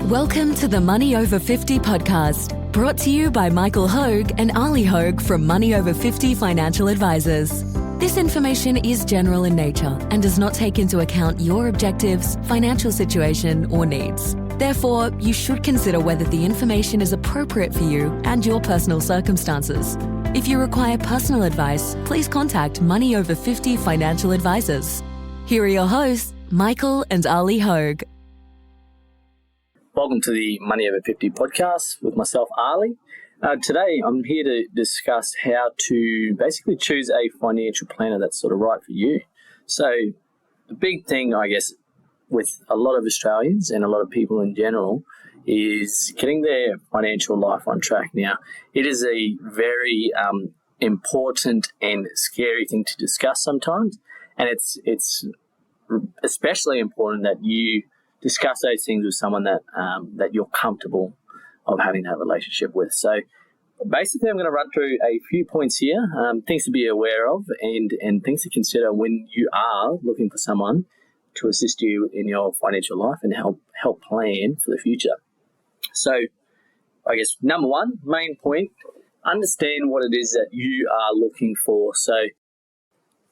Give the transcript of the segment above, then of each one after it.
Welcome to the Money Over 50 podcast, brought to you by Michael Hogue and Ali Hogue from Money Over 50 Financial Advisors. This information is general in nature and does not take into account your objectives, financial situation, or needs. Therefore, you should consider whether the information is appropriate for you and your personal circumstances. If you require personal advice, please contact Money Over 50 Financial Advisors. Here are your hosts, Michael and Ali Hogue. Welcome to the Money Over 50 podcast with myself, Ali. Today, I'm here to discuss how to basically choose a financial planner that's sort of right for you. So, the big thing, I guess, with a lot of Australians and a lot of people in general is getting their financial life on track. Now, it is a very important and scary thing to discuss sometimes, and it's especially important that you discuss those things with someone that you're comfortable of having that relationship with. So basically, I'm going to run through a few points here, things to be aware of and things to consider when you are looking for someone to assist you in your financial life and help plan for the future. So I guess number one, main point, understand what it is that you are looking for. So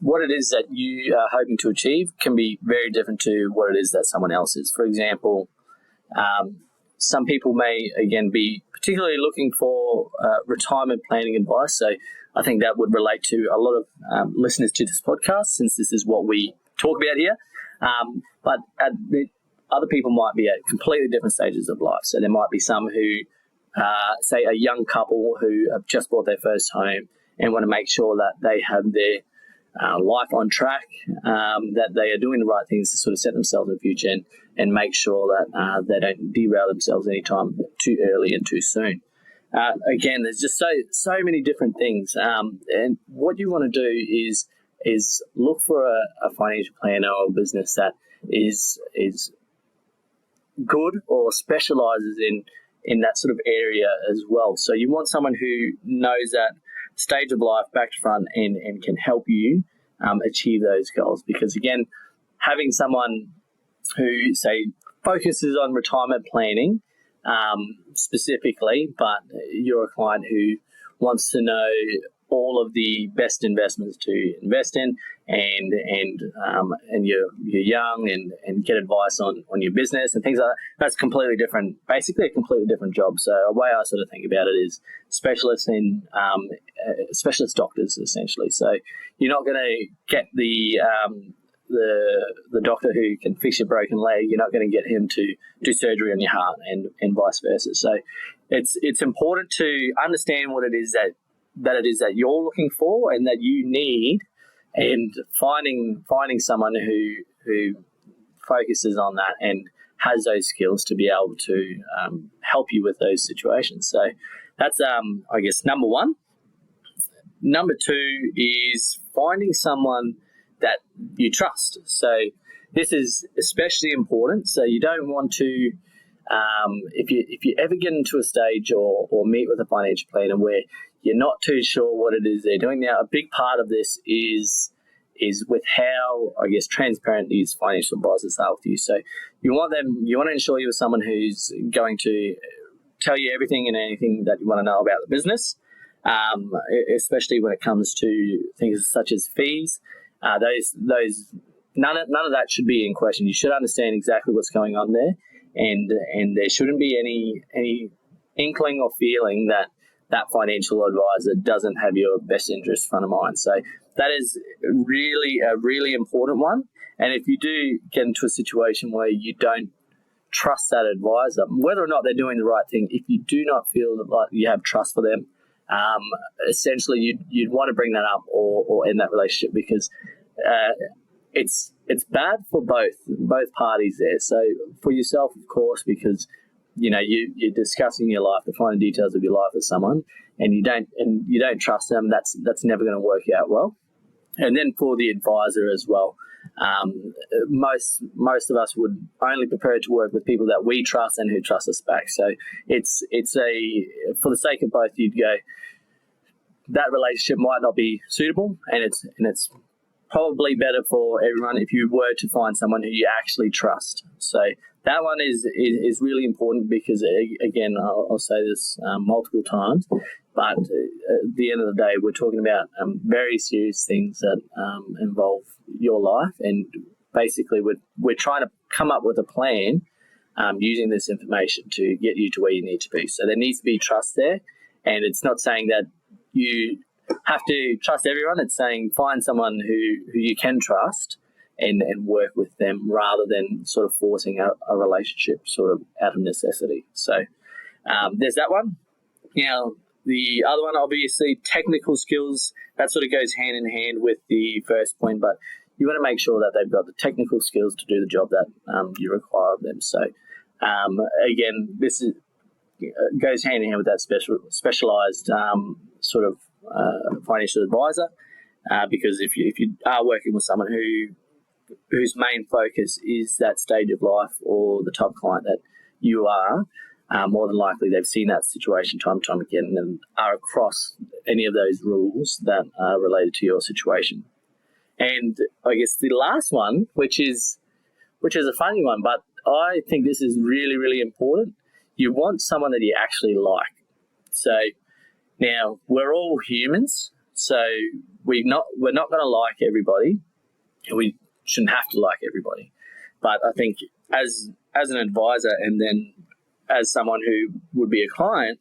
what it is that you are hoping to achieve can be very different to what it is that someone else is. For example, some people may, again, be particularly looking for retirement planning advice. So I think that would relate to a lot of listeners to this podcast, since this is what we talk about here. But other people might be at completely different stages of life. So there might be some who, say, a young couple who have just bought their first home and want to make sure that they have their life on track, that they are doing the right things to sort of set themselves in the future and make sure that they don't derail themselves anytime too early and too soon. Again, there's just so many different things. And what you want to do is look for a financial planner or business that is good or specializes in that sort of area as well. So you want someone who knows that stage of life back to front and can help you achieve those goals. Because again, having someone who, say, focuses on retirement planning specifically, but you're a client who wants to know all of the best investments to invest in and you're young and get advice on your business and things like that, that's completely different, basically a completely different job. So a way I sort of think about it is specialist doctors, essentially. So you're not going to get the doctor who can fix your broken leg. You're not going to get him to do surgery on your heart and vice versa. So it's important to understand what it is that you're looking for and that you need, and finding someone who focuses on that and has those skills to be able to help you with those situations. So that's I guess number one. Number two is finding someone that you trust. So this is especially important. So you don't want to if you ever get into a stage or meet with a financial planner where you're not too sure what it is they're doing. Now, a big part of this is with how, I guess, transparent these financial advisors are with you. So you want to ensure you're someone who's going to tell you everything and anything that you want to know about the business, especially when it comes to things such as fees. Those none of that should be in question. You should understand exactly what's going on there, and there shouldn't be any inkling or feeling that financial advisor doesn't have your best interest front of mind. So that is really a really important one. And if you do get into a situation where you don't trust that advisor, whether or not they're doing the right thing, if you do not feel like you have trust for them, essentially you'd want to bring that up or end that relationship, because it's bad for both parties there. So for yourself, of course, because you're discussing your life, the finer details of your life with someone, and you don't trust them. That's never going to work out well. And then for the advisor as well, most of us would only prefer to work with people that we trust and who trust us back. So it's for the sake of both, you'd go, that relationship might not be suitable, and it's probably better for everyone if you were to find someone who you actually trust. So that one is really important because, again, I'll say this multiple times, but at the end of the day, we're talking about very serious things that involve your life, and basically we're trying to come up with a plan using this information to get you to where you need to be. So there needs to be trust there, and it's not saying that you have to trust everyone. It's saying find someone who you can trust and work with them rather than sort of forcing a relationship sort of out of necessity. So there's that one. Now, the other one, obviously, technical skills, that sort of goes hand in hand with the first point, but you want to make sure that they've got the technical skills to do the job that you require of them. So, again, this goes hand in hand with that specialized sort of financial advisor, because if you are working with someone whose main focus is that stage of life or the type of client that you are, more than likely they've seen that situation time and time again and are across any of those rules that are related to your situation. And I guess the last one, which is a funny one, but I think this is really, really important. You want someone that you actually like. So now we're all humans, so we're not going to like everybody, and we shouldn't have to like everybody. But I think as an advisor and then as someone who would be a client,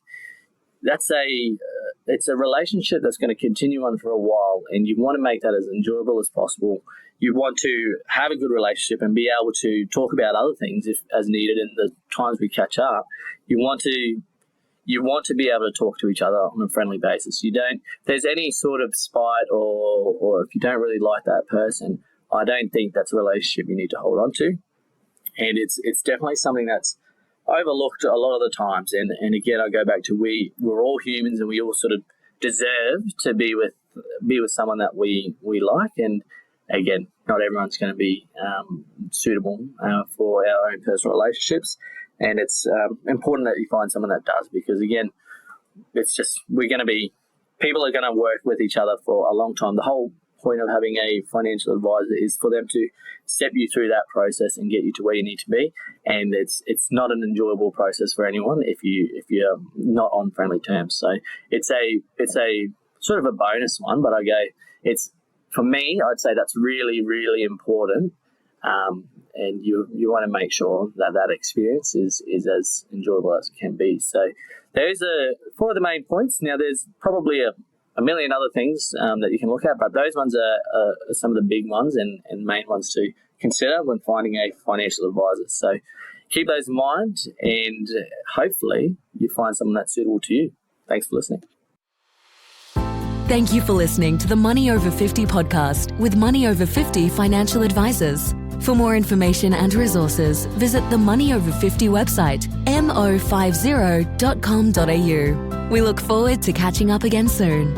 it's a relationship that's going to continue on for a while, and you want to make that as enjoyable as possible. You want to have a good relationship and be able to talk about other things if as needed in the times we catch up. You want to be able to talk to each other on a friendly basis. If there's any sort of spite or if you don't really like that person, I don't think that's a relationship you need to hold on to. And it's definitely something that's overlooked a lot of the times. And again, I go back to we're all humans and we all sort of deserve to be with someone that we like. And again, not everyone's going to be suitable for our own personal relationships. And it's important that you find someone that does, because again, it's just people are going to work with each other for a long time. The whole point of having a financial advisor is for them to step you through that process and get you to where you need to be. And it's not an enjoyable process for anyone if you're not on friendly terms. So it's a sort of a bonus one, but for me, I'd say that's really, really important. And you want to make sure that experience is as enjoyable as it can be. So those are 4 of the main points. Now, there's probably a million other things that you can look at, but those ones are some of the big ones and main ones to consider when finding a financial advisor. So keep those in mind, and hopefully you find someone that's suitable to you. Thanks for listening. Thank you for listening to the Money Over 50 podcast with Money Over 50 Financial Advisors. For more information and resources, visit the Money Over 50 website, mo50.com.au. We look forward to catching up again soon.